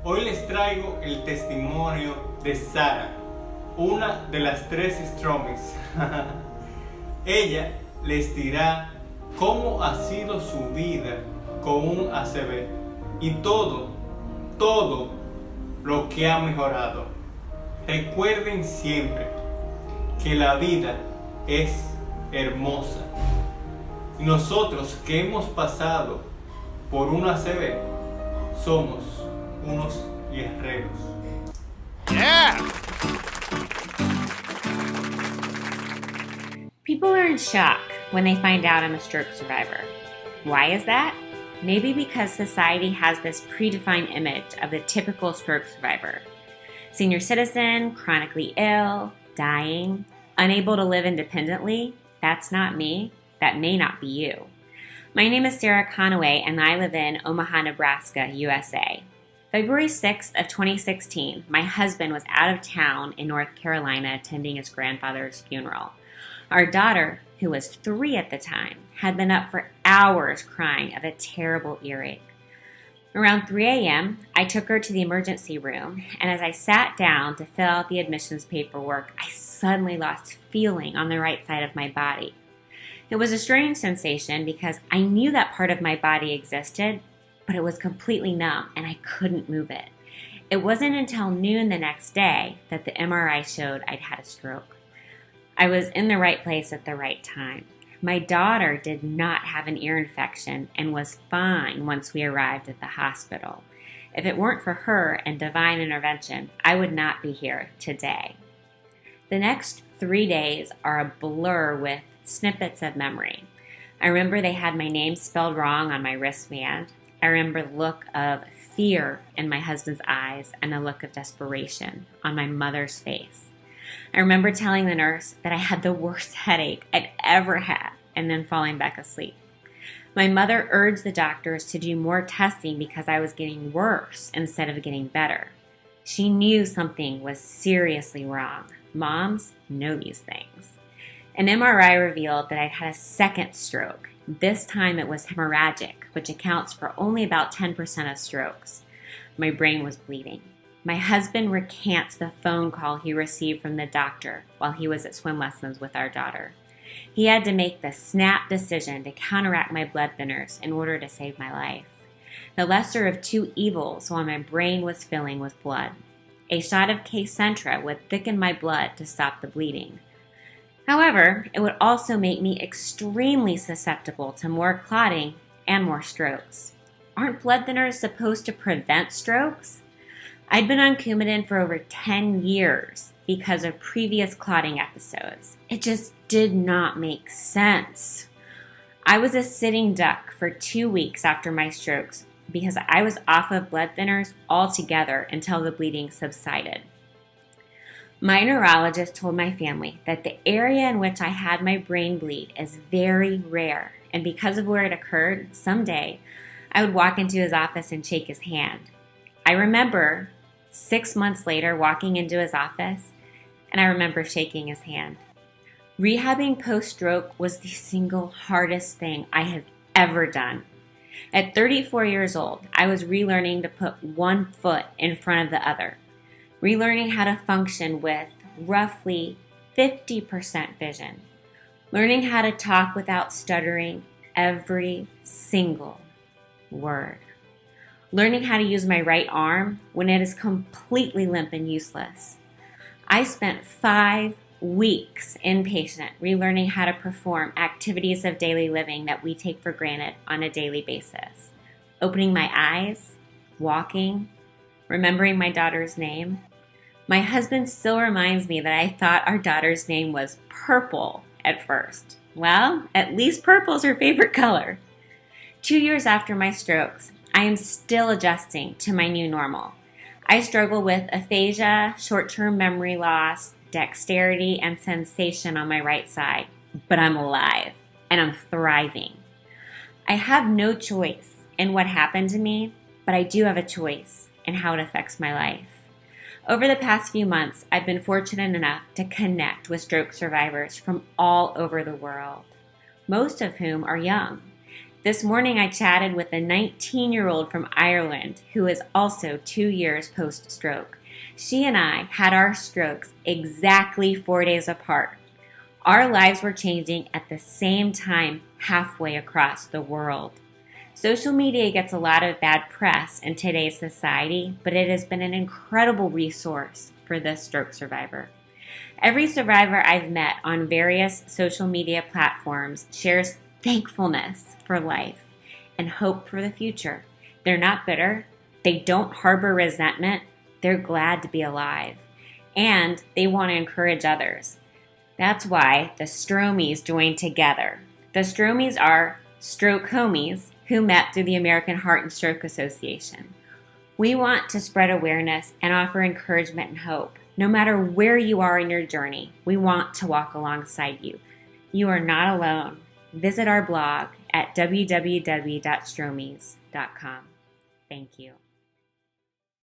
Hoy les traigo el testimonio de Sara, una de las 3 Stromies. Ella les dirá cómo ha sido su vida con un ACV y todo lo que ha mejorado. Recuerden siempre que la vida es hermosa. Y nosotros que hemos pasado por un ACV somos unos guerreros. Yeah! People are in shock when they find out I'm a stroke survivor. Why is that? Maybe because society has this predefined image of the typical stroke survivor. Senior citizen, chronically ill, dying, unable to live independently. That's not me. That may not be you. My name is Sarah Conaway, and I live in Omaha, Nebraska, USA. February 6th of 2016, my husband was out of town in North Carolina attending his grandfather's funeral. Our daughter, who was 3 at the time, had been up for hours crying of a terrible earache. Around 3 a.m., I took her to the emergency room, and as I sat down to fill out the admissions paperwork, I suddenly lost feeling on the right side of my body. It was a strange sensation because I knew that part of my body existed, but it was completely numb and I couldn't move it. It wasn't until noon the next day that the MRI showed I'd had a stroke. I was in the right place at the right time. My daughter did not have an ear infection and was fine once we arrived at the hospital. If it weren't for her and divine intervention, I would not be here today. The next 3 days are a blur with snippets of memory. I remember they had my name spelled wrong on my wristband. I remember the look of fear in my husband's eyes and the look of desperation on my mother's face. I remember telling the nurse that I had the worst headache I'd ever had and then falling back asleep. My mother urged the doctors to do more testing because I was getting worse instead of getting better. She knew something was seriously wrong. Moms know these things. An MRI revealed that I'd had a second stroke. This time it was hemorrhagic, which accounts for only about 10% of strokes. My brain was bleeding. My husband recants the phone call he received from the doctor while he was at swim lessons with our daughter. He had to make the snap decision to counteract my blood thinners in order to save my life. The lesser of 2 evils while my brain was filling with blood. A shot of Kcentra would thicken my blood to stop the bleeding. However, it would also make me extremely susceptible to more clotting and more strokes. Aren't blood thinners supposed to prevent strokes? I'd been on Coumadin for over 10 years because of previous clotting episodes. It just did not make sense. I was a sitting duck for 2 weeks after my strokes because I was off of blood thinners altogether until the bleeding subsided. My neurologist told my family that the area in which I had my brain bleed is very rare, and because of where it occurred, someday I would walk into his office and shake his hand. I remember 6 months later walking into his office, and I remember shaking his hand. Rehabbing post-stroke was the single hardest thing I have ever done. At 34 years old, I was relearning to put one foot in front of the other. Relearning how to function with roughly 50% vision. Learning how to talk without stuttering every single word. Learning how to use my right arm when it is completely limp and useless. I spent 5 weeks inpatient relearning how to perform activities of daily living that we take for granted on a daily basis. Opening my eyes, walking, remembering my daughter's name. My husband still reminds me that I thought our daughter's name was Purple at first. Well, at least purple's her favorite color. 2 years after my strokes, I am still adjusting to my new normal. I struggle with aphasia, short-term memory loss, dexterity, and sensation on my right side, but I'm alive and I'm thriving. I have no choice in what happened to me, but I do have a choice in how it affects my life. Over the past few months, I've been fortunate enough to connect with stroke survivors from all over the world, most of whom are young. This morning I chatted with a 19-year-old from Ireland who is also 2 years post-stroke. She and I had our strokes exactly 4 days apart. Our lives were changing at the same time halfway across the world. Social media gets a lot of bad press in today's society, but it has been an incredible resource for this stroke survivor. Every survivor I've met on various social media platforms shares thankfulness for life and hope for the future. They're not bitter. They don't harbor resentment. They're glad to be alive. And they want to encourage others. That's why the Stromies joined together. The Stromies are stroke homies who met through the American Heart and Stroke Association. We want to spread awareness and offer encouragement and hope. No matter where you are in your journey, we want to walk alongside you. You are not alone. Visit our blog at www.stromies.com. Thank you.